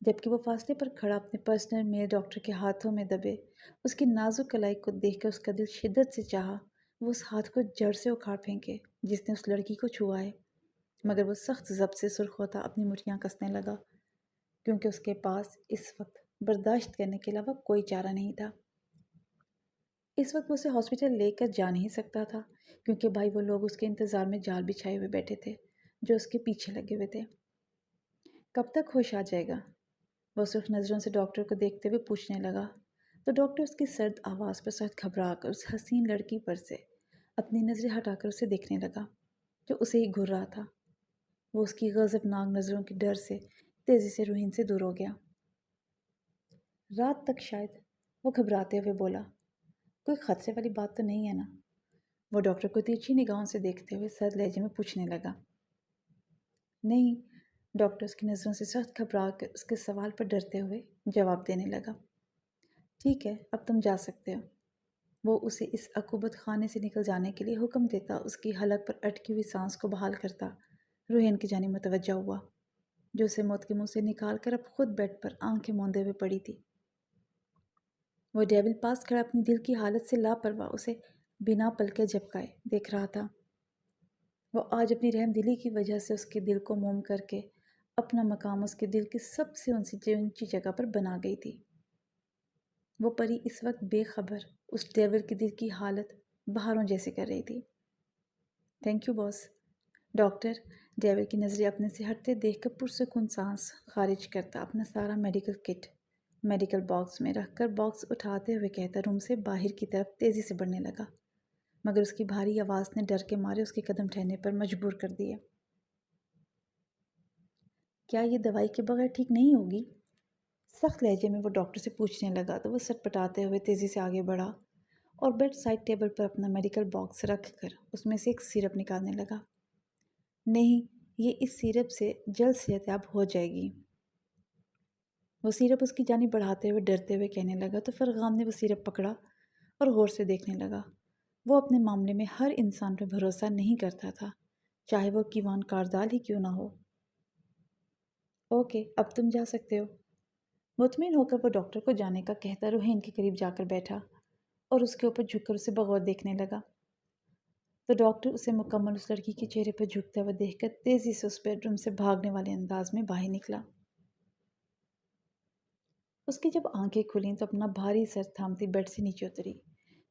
جبکہ وہ فاصلے پر کھڑا اپنے پرسنل میل ڈاکٹر کے ہاتھوں میں دبے اس کی نازک کلائی کو دیکھ کر اس کا دل شدت سے چاہا وہ اس ہاتھ کو جڑ سے اکھاڑ پھینکے جس نے اس لڑکی کو چھوا ہے، مگر وہ سخت ضبط سے سرخ ہوتا اپنی مٹھیاں کسنے لگا کیونکہ اس کے پاس اس وقت برداشت کرنے کے علاوہ کوئی چارہ نہیں تھا۔ اس وقت وہ اسے ہاسپٹل لے کر جا نہیں سکتا تھا کیونکہ بھائی وہ لوگ اس کے انتظار میں جال بچھائے ہوئے بیٹھے تھے جو اس کے پیچھے لگے ہوئے تھے۔ کب تک ہوش آ جائے گا؟ وہ سرخ نظروں سے ڈاکٹر کو دیکھتے ہوئے پوچھنے لگا تو ڈاکٹر اس کی سرد آواز پر سخت گھبرا کر اس حسین لڑکی پر سے اپنی نظریں ہٹا کر اسے دیکھنے لگا جو اسے ہی گھور رہا تھا۔ وہ اس کی غضبناک نظروں کے ڈر سے تیزی سے روحین سے دور ہو گیا۔ رات تک شاید، وہ گھبراتے ہوئے بولا، کوئی خطرے والی بات تو نہیں ہے نا؟ وہ ڈاکٹر کو تیرچھی نگاہوں سے دیکھتے ہوئے سرد لہجے میں پوچھنے لگا۔ نہیں، ڈاکٹر اس کی نظروں سے سخت گھبرا کر اس کے سوال پر ڈرتے ہوئے جواب دینے لگا۔ ٹھیک ہے، اب تم جا سکتے ہو۔ وہ اسے اس عقوبت خانے سے نکل جانے کے لیے حکم دیتا اس کی حلق پر اٹکی ہوئی سانس کو بحال کرتا روحین کی جانب متوجہ ہوا جو اسے موت کے منہ سے نکال کر اب خود بیڈ پر آنکھیں موندے ہوئے پڑی تھی۔ وہ ڈیول پاس کھڑا اپنی دل کی حالت سے لاپرواہ اسے بنا پلکے جھپکائے دیکھ رہا تھا۔ وہ آج اپنی رحم دلی کی وجہ سے اس کے دل کو موم کر کے اپنا مقام اس کے دل کی سب سے اونچی جگہ پر بنا گئی تھی۔ وہ پری اس وقت بے خبر اس ڈیول کے دل کی حالت بہاروں جیسے کر رہی تھی۔ Thank you boss. Doctor devil کی نظریں اپنے سے ہٹتے دیکھ کر پرسکون سانس خارج کرتا اپنا سارا میڈیکل کٹ میڈیکل باکس میں رکھ کر باکس اٹھاتے ہوئے کہتا روم سے باہر کی طرف تیزی سے بڑھنے لگا، مگر اس کی بھاری آواز نے ڈر کے مارے اس کے قدم ٹھہرنے پر مجبور کر دیا۔ کیا یہ دوائی کے بغیر ٹھیک نہیں ہوگی؟ سخت لہجے میں وہ ڈاکٹر سے پوچھنے لگا تو وہ سٹ پٹاتے ہوئے تیزی سے آگے بڑھا اور بیڈ سائڈ ٹیبل پر اپنا میڈیکل باکس رکھ کر اس میں سے ایک سیرپ نکالنے لگا۔ نہیں، یہ اس سیرپ سے جلد صحتیاب ہو جائے گی۔ وہ سیرپ اس کی جانب بڑھاتے ہوئے ڈرتے ہوئے کہنے لگا تو فرغام نے وہ سیرپ پکڑا اور غور سے دیکھنے لگا۔ وہ اپنے معاملے میں ہر انسان پر بھروسہ نہیں کرتا تھا، چاہے وہ کیوان کاردال ہی کیوں نہ ہو۔ اوکے، اب تم جا سکتے ہو۔ مطمئن ہو کر وہ ڈاکٹر کو جانے کا کہتا روحین کے قریب جا کر بیٹھا اور اس کے اوپر جھک کر اسے بغور دیکھنے لگا تو ڈاکٹر اسے مکمل اس لڑکی کے چہرے پر جھکتا ہوا دیکھ کر تیزی سے اس بیڈ روم سے بھاگنے والے انداز میں باہر نکلا۔ اس کی جب آنکھیں کھلیں تو اپنا بھاری سر تھامتی بیڈ سے نیچے اتری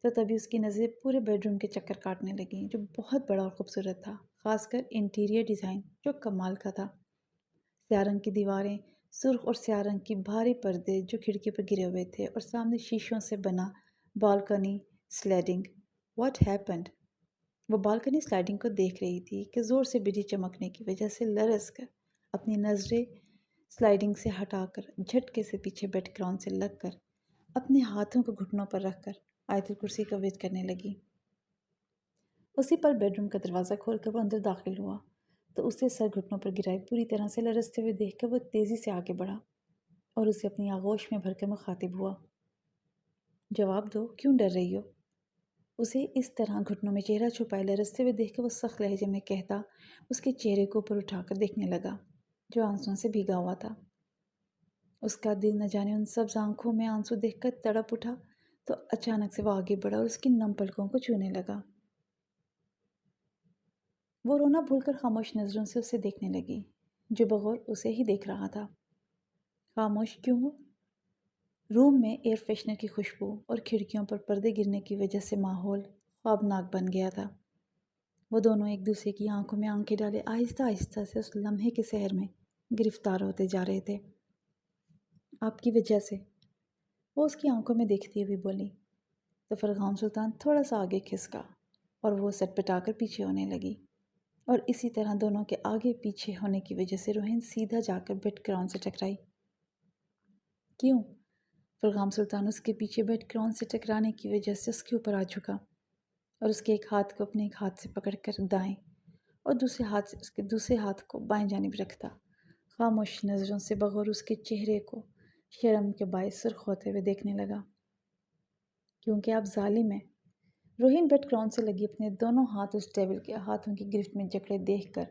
تو تبھی اس کی نظریں پورے بیڈ روم کے چکر کاٹنے لگیں جو بہت بڑا اور خوبصورت تھا، خاص کر انٹیریئر ڈیزائن جو کمال کا تھا۔ سیاہ رنگ کی دیواریں، سرخ اور سیاہ رنگ کی بھاری پردے جو کھڑکی پر گرے ہوئے تھے اور سامنے شیشوں سے بنا بالکنی سلائڈنگ۔ What happened? وہ بالکنی سلائڈنگ کو دیکھ رہی تھی کہ زور سے بجلی چمکنے کی وجہ سے لرز کر اپنی نظریں سلائڈنگ سے ہٹا کر جھٹکے سے پیچھے بیڈ گراؤنڈ سے لگ کر اپنے ہاتھوں کو گھٹنوں پر رکھ کر آیت الکرسی کا ورد کرنے لگی۔ اسی پل بیڈ روم کا دروازہ کھول کر وہ اندر داخل ہوا تو اسے سر گھٹنوں پر گرائے پوری طرح سے لرزتے ہوئے دیکھ کر وہ تیزی سے آگے بڑھا اور اسے اپنی آغوش میں بھر کر مخاطب ہوا۔ جواب دو، کیوں ڈر رہی ہو؟ اسے اس طرح گھٹنوں میں چہرہ چھپائے لرزتے ہوئے دیکھ کر وہ سخت لہجے میں کہتا اس کے چہرے کو اوپر اٹھا کر دیکھنے لگا جو آنسوؤں سے بھیگا ہوا تھا۔ اس کا دل نہ جانے ان سبز آنکھوں میں آنسو دیکھ کر تڑپ اٹھا تو اچانک سے وہ آگے بڑھا اور اس کی نم پلکوں کو چھونے لگا۔ وہ رونا بھول کر خاموش نظروں سے اسے دیکھنے لگی جو بغور اسے ہی دیکھ رہا تھا۔ خاموش کیوں ہو؟ روم میں ایئر فریشنر کی خوشبو اور کھڑکیوں پر پردے گرنے کی وجہ سے ماحول خوابناک بن گیا تھا۔ وہ دونوں ایک دوسرے کی آنکھوں میں آنکھیں ڈالے آہستہ آہستہ سے اس لمحے کے سحر میں گرفتار ہوتے جا رہے تھے۔ آپ کی وجہ سے، وہ اس کی آنکھوں میں دیکھتی ہوئی بولی تو فرغام سلطان تھوڑا سا آگے کھسکا اور وہ سٹ پٹا کر پیچھے ہونے لگی اور اسی طرح دونوں کے آگے پیچھے ہونے کی وجہ سے روحین سیدھا جا کر بیڈ گراؤنڈ سے ٹکرائی۔ کیوں؟ فرغام سلطان اس کے پیچھے بیڈ گراؤنڈ سے ٹکرانے کی وجہ سے اس کے اوپر آ چکا اور اس کے ایک ہاتھ کو اپنے ایک ہاتھ سے پکڑ کر دائیں اور دوسرے ہاتھ سے اس کے دوسرے ہاتھ کو بائیں جانب رکھتا خاموش نظروں سے بغور اس کے چہرے کو شرم کے باعث سرخ ہوتے ہوئے دیکھنے لگا۔ کیونکہ آپ ظالم ہیں۔ روحین بیڈ گراؤنڈ سے لگی اپنے دونوں ہاتھ اس ڈیول کے ہاتھوں کی گرفت میں جکڑے دیکھ کر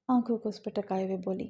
آنکھوں کو اس پر ٹکائے ہوئے بولی۔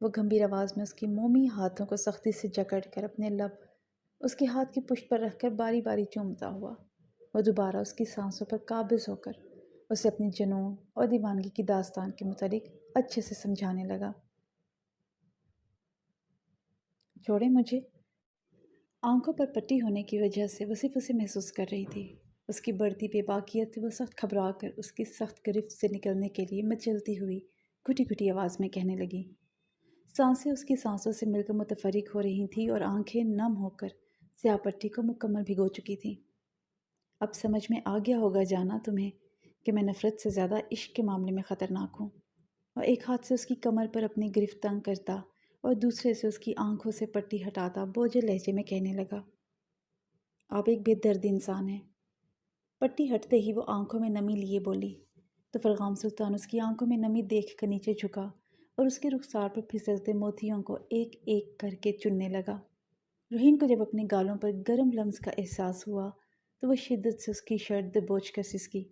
وہ گھمبیر آواز میں اس کی مومی ہاتھوں کو سختی سے جکڑ کر اپنے لب اس کے ہاتھ کی پشت پر رکھ کر باری باری چومتا ہوا۔ وہ دوبارہ اس کی سانسوں پر قابض ہو کر اسے اپنی جنون اور دیوانگی کی داستان کے متعلق اچھے سے سمجھانے لگا۔ چھوڑیں مجھے۔ آنکھوں پر پٹی ہونے کی وجہ سے وہ صرف اسے محسوس کر رہی تھی۔ اس کی بڑھتی بے باکیت سے وہ سخت گھبرا کر اس کی سخت گرفت سے نکلنے کے لیے مچلتی ہوئی گھٹی گھٹی آواز میں کہنے لگی۔ سانسیں اس کی سانسوں سے مل کر متفرق ہو رہی تھیں اور آنکھیں نم ہو کر سیاہ پٹی کو مکمل بھگو چکی تھیں۔ اب سمجھ میں آ گیا ہوگا جانا تمہیں کہ میں نفرت سے زیادہ عشق کے معاملے میں خطرناک ہوں۔ اور ایک ہاتھ سے اس کی کمر پر اپنی گرفت تنگ کرتا اور دوسرے سے اس کی آنکھوں سے پٹی ہٹاتا بوجھل لہجے میں کہنے لگا، آپ ایک بے درد انسان ہیں۔ پٹی ہٹتے ہی وہ آنکھوں میں نمی لیے بولی تو فرغام سلطان اس کی آنکھوں میں نمی دیکھ کر نیچے جھکا اور اس کے رخسار پر پھسلتے موتیوں کو ایک ایک کر کے چننے لگا۔ روحین کو جب اپنے گالوں پر گرم لمس کا احساس ہوا تو وہ شدت سے اس کی شرٹ دبوچ کر سسکی،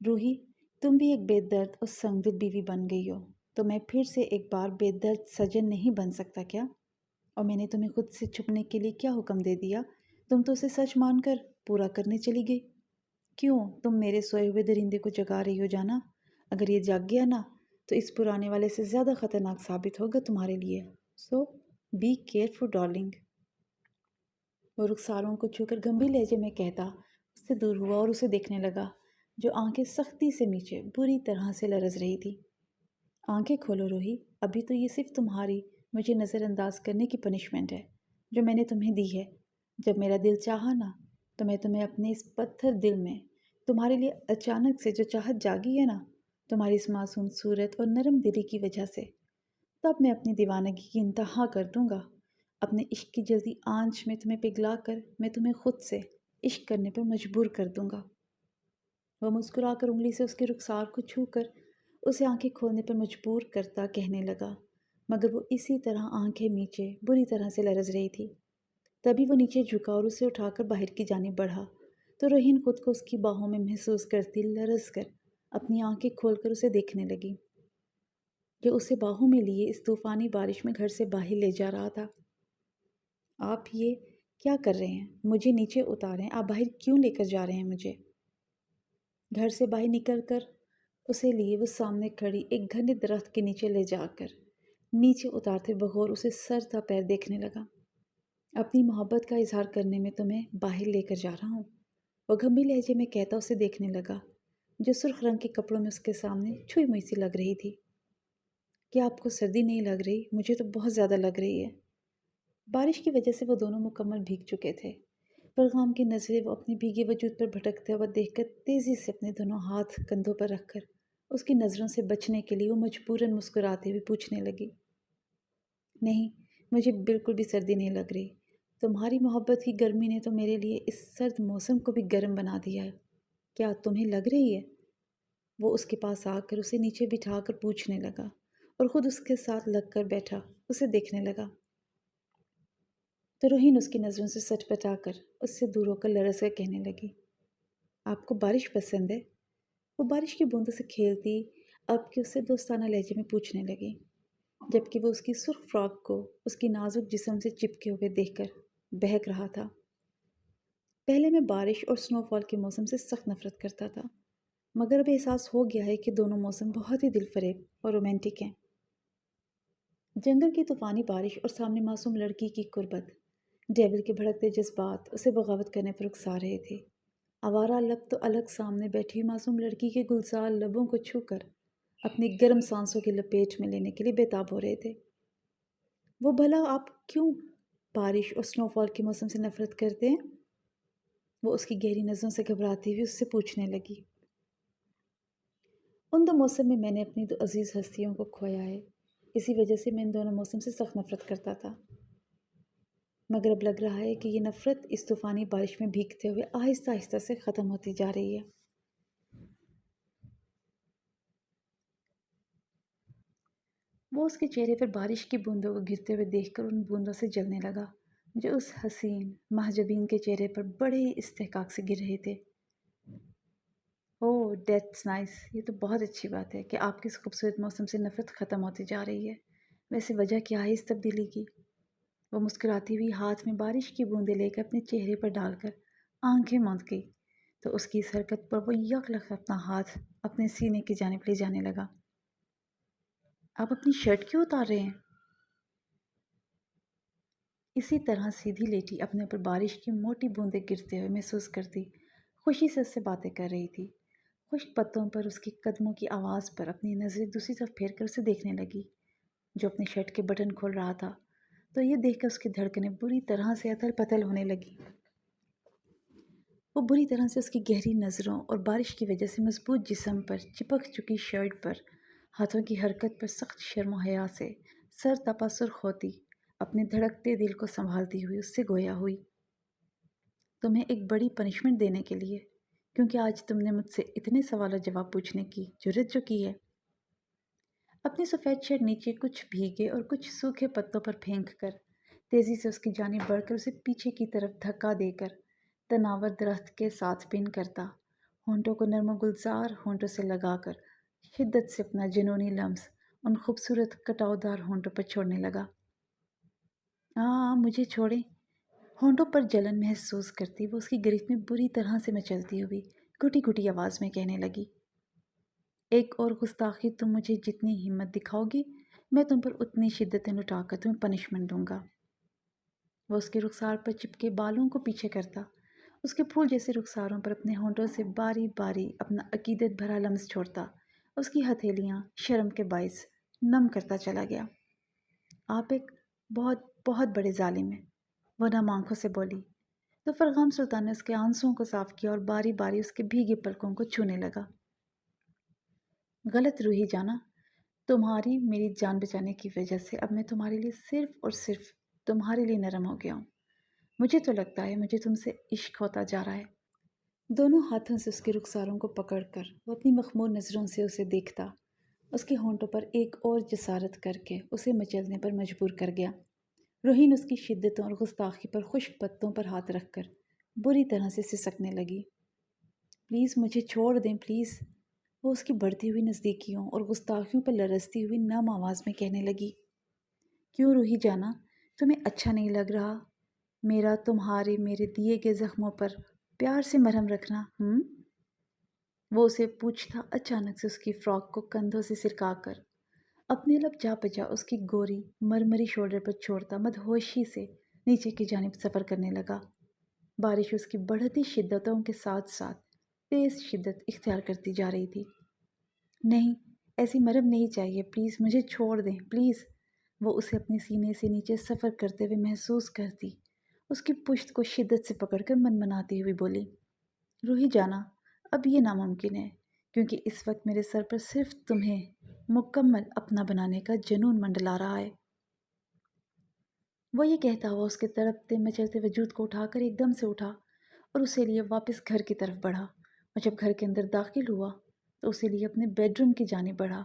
روحی تم بھی ایک بے درد اور سنگ دل بیوی بن گئی ہو، تو میں پھر سے ایک بار بے درد سجن نہیں بن سکتا کیا؟ اور میں نے تمہیں خود سے چھپنے کے لیے کیا حکم دے دیا؟ تم تو اسے سچ مان کر پورا کرنے چلی گئی۔ کیوں تم میرے سوئے ہوئے درندے کو جگا رہی ہو جانا؟ اگر یہ جاگ گیا نا تو اس پرانے والے سے زیادہ خطرناک ثابت ہوگا تمہارے لیے۔ سو بی کیئرفل ڈارلنگ۔ وہ رخساروں کو چھو کر گمبھیر لہجے میں کہتا اس سے دور ہوا اور اسے دیکھنے لگا جو آنکھیں سختی سے نیچے بری طرح سے لرز رہی تھی۔ آنکھیں کھولو روحی، ابھی تو یہ صرف تمہاری مجھے نظر انداز کرنے کی پنشمنٹ ہے جو میں نے تمہیں دی ہے۔ جب میرا دل چاہا نا تو میں تمہیں اپنے اس پتھر دل میں تمہارے لیے اچانک سے جو چاہت جاگی ہے نا، تمہاری اس معصوم صورت اور نرم دلی کی وجہ سے، تب میں اپنی دیوانگی کی انتہا کر دوں گا۔ اپنے عشق کی جلدی آنچ میں تمہیں پگھلا کر میں تمہیں خود سے عشق کرنے پر مجبور کر دوں گا۔ وہ مسکرا کر انگلی سے اس کے رخسار کو چھو کر اسے آنکھیں کھولنے پر مجبور کرتا کہنے لگا، مگر وہ اسی طرح آنکھیں نیچے بری طرح سے لرز رہی تھی۔ تبھی وہ نیچے جھکا اور اسے اٹھا کر باہر کی جانب بڑھا تو روحین خود کو اس کی باہوں میں محسوس کرتی لرز کر اپنی آنکھیں کھول کر اسے دیکھنے لگی جو اسے باہوں میں لیے اس طوفانی بارش میں گھر سے باہر لے جا رہا تھا۔ آپ یہ کیا کر رہے ہیں؟ مجھے نیچے اتاریں، آپ باہر کیوں لے کر جا رہے ہیں مجھے؟ گھر سے باہر نکل کر اسے لیے وہ سامنے کھڑی ایک گھنے درخت کے نیچے لے جا کر نیچے اتارتے بغور اسے سر تا پیر دیکھنے لگا۔ اپنی محبت کا اظہار کرنے میں تمہیں باہر لے کر جا رہا ہوں، وہ گھمبیر لہجے میں کہتا اسے دیکھنے لگا جو سرخ رنگ کے کپڑوں میں اس کے سامنے چھوئی موئی سی لگ رہی تھی۔ کیا آپ کو سردی نہیں لگ رہی؟ مجھے تو بہت زیادہ لگ رہی ہے۔ بارش کی وجہ سے وہ دونوں مکمل بھیگ چکے تھے۔ فرغام کی نظریں وہ اپنے بھیگے وجود پر بھٹکتے ہوا دیکھ کر تیزی سے اپنے دونوں ہاتھ کندھوں پر رکھ کر اس کی نظروں سے بچنے کے لیے وہ مجبوراً مسکراتے ہوئے پوچھنے لگی، نہیں، مجھے بالکل بھی سردی نہیں لگ رہی۔ تمہاری محبت کی گرمی نے تو میرے لیے اس سرد موسم کو بھی گرم بنا دیا ہے۔ کیا تمہیں لگ رہی ہے؟ وہ اس کے پاس آ کر اسے نیچے بٹھا کر پوچھنے لگا اور خود اس کے ساتھ لگ کر بیٹھا اسے دیکھنے لگا تو روحین اس کی نظروں سے سٹ پٹا کر اس سے دور ہو کر لرز کر کہنے لگی، آپ کو بارش پسند ہے؟ وہ بارش کی بوندوں سے کھیلتی اب کہ اسے دوستانہ لہجے میں پوچھنے لگی، جبکہ وہ اس کی سرخ فراک کو اس کی نازک جسم سے چپکے ہوئے دیکھ کر بہک رہا تھا۔ پہلے میں بارش اور سنو فال کے موسم سے سخت نفرت کرتا تھا، مگر اب احساس ہو گیا ہے کہ دونوں موسم بہت ہی دل فریب اور رومانٹک ہیں۔ جنگل کی طوفانی بارش اور سامنے معصوم لڑکی کی قربت، ڈیول کے بھڑکتے جذبات اسے بغاوت کرنے پر اکسا رہے تھے۔ آوارہ لب تو الگ سامنے بیٹھی معصوم لڑکی کے گلزار لبوں کو چھو کر اپنی گرم سانسوں کی لپیٹ میں لینے کے لیے بےتاب ہو رہے تھے۔ وہ بھلا آپ کیوں بارش اور سنو فال کے موسم سے نفرت کرتے ہیں؟ وہ اس کی گہری نظروں سے گھبراتی ہوئی اس سے پوچھنے لگی۔ ان دو موسم میں نے اپنی دو عزیز ہستیوں کو کھویا ہے، اسی وجہ سے میں ان دونوں موسم سے سخت نفرت کرتا تھا، مگر اب لگ رہا ہے کہ یہ نفرت اس طوفانی بارش میں بھیگتے ہوئے آہستہ آہستہ سے ختم ہوتی جا رہی ہے۔ وہ اس کے چہرے پر بارش کی بوندوں کو گرتے ہوئے دیکھ کر ان بوندوں سے جلنے لگا جو اس حسین مہجبین کے چہرے پر بڑے ہی استحقاق سے گر رہے تھے۔ اوہ دیٹس نائس، یہ تو بہت اچھی بات ہے کہ آپ کے اس خوبصورت موسم سے نفرت ختم ہوتی جا رہی ہے۔ ویسے وجہ کیا ہے اس تبدیلی کی؟ وہ مسکراتی ہوئی ہاتھ میں بارش کی بوندیں لے کر اپنے چہرے پر ڈال کر آنکھیں موند گئی تو اس کی اس حرکت پر وہ یک لخت اپنا ہاتھ اپنے سینے کی جانب لے جانے لگا۔ آپ اپنی شرٹ کیوں اتار رہے ہیں؟ اسی طرح سیدھی لیٹی اپنے اوپر بارش کی موٹی بوندیں گرتے ہوئے محسوس کرتی خوشی سے اس سے باتیں کر رہی تھی۔ خشک پتوں پر اس کے قدموں کی آواز پر اپنی نظریں دوسری طرف پھیر کر اسے دیکھنے لگی جو اپنے شرٹ کے بٹن کھول رہا تھا، تو یہ دیکھ کر اس کی دھڑکنیں بری طرح سے اتھل پتھل ہونے لگی۔ وہ بری طرح سے اس کی گہری نظروں اور بارش کی وجہ سے مضبوط جسم پر چپک چکی شرٹ پر ہاتھوں کی حرکت پر سخت شرم و حیا سے سر تپا سرخ ہوتی اپنے دھڑکتے دل کو سنبھالتی ہوئی اس سے گویا ہوئی، تمہیں ایک بڑی پنشمنٹ دینے کے لیے، کیونکہ آج تم نے مجھ سے اتنے سوال و جواب پوچھنے کی جرت جو کی ہے۔ اپنی سفید شرٹ نیچے کچھ بھیگے اور کچھ سوکھے پتوں پر پھینک کر تیزی سے اس کی جانب بڑھ کر اسے پیچھے کی طرف دھکا دے کر تناور درخت کے ساتھ پن کرتا ہونٹوں کو نرم و گلزار ہونٹوں سے لگا کر شدت سے اپنا جنونی لمس ان خوبصورت کٹاؤ دار ہونٹوں پر چھوڑنے لگا۔ مجھے چھوڑیں۔ ہونٹوں پر جلن محسوس کرتی وہ اس کی گرفت میں بری طرح سے مچلتی ہوئی گھٹی گھٹی آواز میں کہنے لگی، ایک اور گستاخی تم مجھے جتنی ہمت دکھاؤ گی میں تم پر اتنی شدتیں لٹا کر تمہیں پنشمنٹ دوں گا۔ وہ اس کے رخسار پر چپکے بالوں کو پیچھے کرتا اس کے پھول جیسے رخساروں پر اپنے ہونٹوں سے باری باری اپنا عقیدت بھرا لمس چھوڑتا اس کی ہتھیلیاں شرم کے باعث نم کرتا چلا گیا۔ آپ ایک بہت بہت بڑے ظالم ہیں، وہ نم آنکھوں سے بولی تو فرغام سلطان نے اس کے آنسوؤں کو صاف کیا اور باری باری اس کے بھیگے پلکوں کو چھونے لگا۔ غلط روحی جانا، تمہاری میری جان بچانے کی وجہ سے اب میں تمہارے لیے صرف اور صرف تمہارے لیے نرم ہو گیا ہوں۔ مجھے تو لگتا ہے مجھے تم سے عشق ہوتا جا رہا ہے۔ دونوں ہاتھوں سے اس کے رخساروں کو پکڑ کر وہ اپنی مخمور نظروں سے اسے دیکھتا اس کے ہونٹوں پر ایک اور جسارت کر کے اسے مچلنے پر مجبور کر گیا۔ روحین اس کی شدتوں اور گستاخی پر خشک پتوں پر ہاتھ رکھ کر بری طرح سے سسکنے لگی۔ پلیز مجھے چھوڑ دیں پلیز، وہ اس کی بڑھتی ہوئی نزدیکیوں اور گستاخیوں پر لرزتی ہوئی نم آواز میں کہنے لگی۔ کیوں روحی جانا، تمہیں اچھا نہیں لگ رہا میرا تمہارے میرے دیے گئے زخموں پر پیار سے مرہم رکھنا؟ وہ اسے پوچھتا اچانک سے اس کی فراک کو کندھوں سے سرکا کر اپنے لب جا بجا اس کی گوری مرمری شولڈر پر چھوڑتا مدہوشی سے نیچے کی جانب سفر کرنے لگا۔ بارش اس کی بڑھتی شدتوں کے ساتھ ساتھ تیز شدت اختیار کرتی جا رہی تھی۔ نہیں، ایسی مرہم نہیں چاہیے، پلیز مجھے چھوڑ دیں پلیز، وہ اسے اپنے سینے سے نیچے سفر کرتے ہوئے محسوس کرتی اس کی پشت کو شدت سے پکڑ کر منمناتی ہوئی بولی، روحی جانا اب یہ ناممکن ہے، کیونکہ اس وقت میرے سر پر صرف تمہیں مکمل اپنا بنانے کا جنون منڈلا رہا ہے۔ وہ یہ کہتا ہوا اس کے تڑپتے مچلتے وجود کو اٹھا کر ایک دم سے اٹھا اور اسے لیے واپس گھر کی طرف بڑھا، اور جب گھر کے اندر داخل ہوا تو اسے لیے اپنے بیڈ روم کی جانب بڑھا،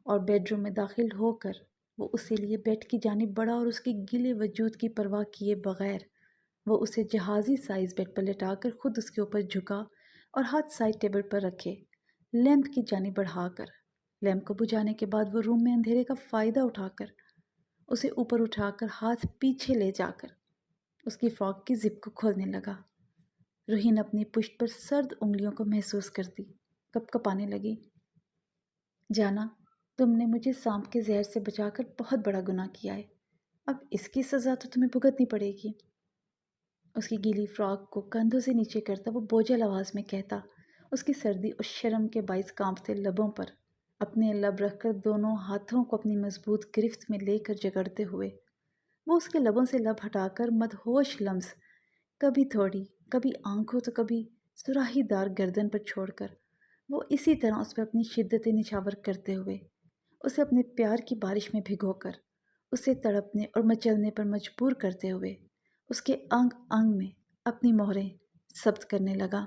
اور بیڈ روم میں داخل ہو کر وہ اسے لیے بیڈ کی جانب بڑھا اور اس کی گیلے وجود کی پرواہ کیے بغیر وہ اسے جہازی سائز بیڈ پر لٹا کر خود اس کے اوپر جھکا اور ہاتھ سائڈ ٹیبل پر رکھے لیمپ کی جانب بڑھا کر لیمپ کو بجھانے کے بعد وہ روم میں اندھیرے کا فائدہ اٹھا کر اسے اوپر اٹھا کر ہاتھ پیچھے لے جا کر اس کی فراک کی زپ کو کھولنے لگا۔ روحین اپنی پشت پر سرد انگلیوں کو محسوس کرتی کپ کپانے لگی۔ جانا، تم نے مجھے سانپ کے زہر سے بچا کر بہت بڑا گناہ کیا ہے، اب اس کی سزا تو تمہیں بھگتنی پڑے گی۔ اس کی گیلی فراک کو کندھوں سے نیچے کرتا وہ بوجھل آواز میں کہتا اس کی سردی اور شرم کے باعث کانپتے لبوں پر اپنے لب رکھ کر دونوں ہاتھوں کو اپنی مضبوط گرفت میں لے کر جگڑتے ہوئے وہ اس کے لبوں سے لب ہٹا کر مدہوش لمس کبھی تھوڑی کبھی آنکھوں تو کبھی سراہی دار گردن پر چھوڑ کر وہ اسی طرح اس پر اپنی شدتیں نچھاور کرتے ہوئے اسے اپنے پیار کی بارش میں بھگو کر اسے تڑپنے اور مچلنے پر مجبور کرتے ہوئے اس کے انگ انگ میں اپنی مہریں ثبت کرنے لگا۔